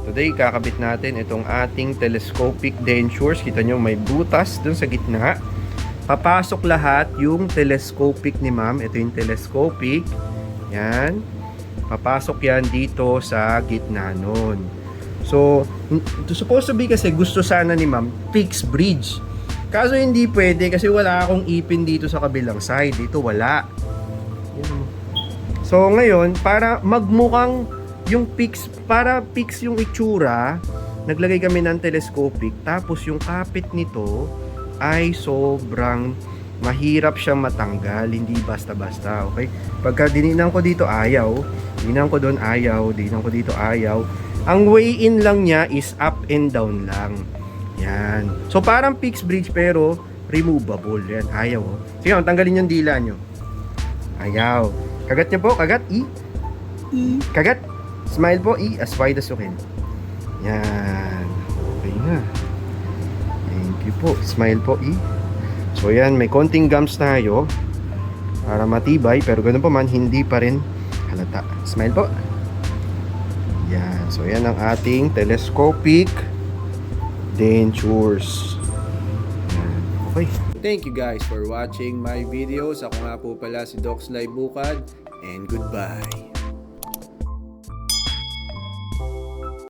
Today, kakabit natin itong ating telescopic dentures. Kita nyo, may butas dun sa gitna. Papasok lahat yung telescopic ni ma'am. Ito yung telescopic. Yan. Papasok yan dito sa gitna nun. So, supposed to be kasi gusto sana ni ma'am fixed bridge. Kaso hindi pwede kasi wala akong ipin dito sa kabilang side. Dito wala. So ngayon, para magmukhang yung para fix yung itsura, naglagay kami ng telescopic. Tapos yung kapit nito ay sobrang mahirap siyang matanggal. Hindi basta-basta, okay? Pagka dininan ko dito, ayaw. Dininan ko doon, ayaw. Dininan ko dito, ayaw. Ang way in lang niya is up and down lang. Yan. So parang fixed bridge pero removable. Yan, ayaw. Sige, tanggalin yung dila nyo. Ayaw. Kagat niyo po, kagat, I. Kagat. Smile po, I, as wide as you can. Yan. Okay na. Thank you po. Smile po, I. So yan, may konting gums tayo para matibay, pero ganun pa man, hindi pa rin halata. Smile po. Yan. So yan ang ating telescopic dentures. Yan. Okay. Thank you guys for watching my videos. Ako nga po pala si Docs Live Bukad, and goodbye.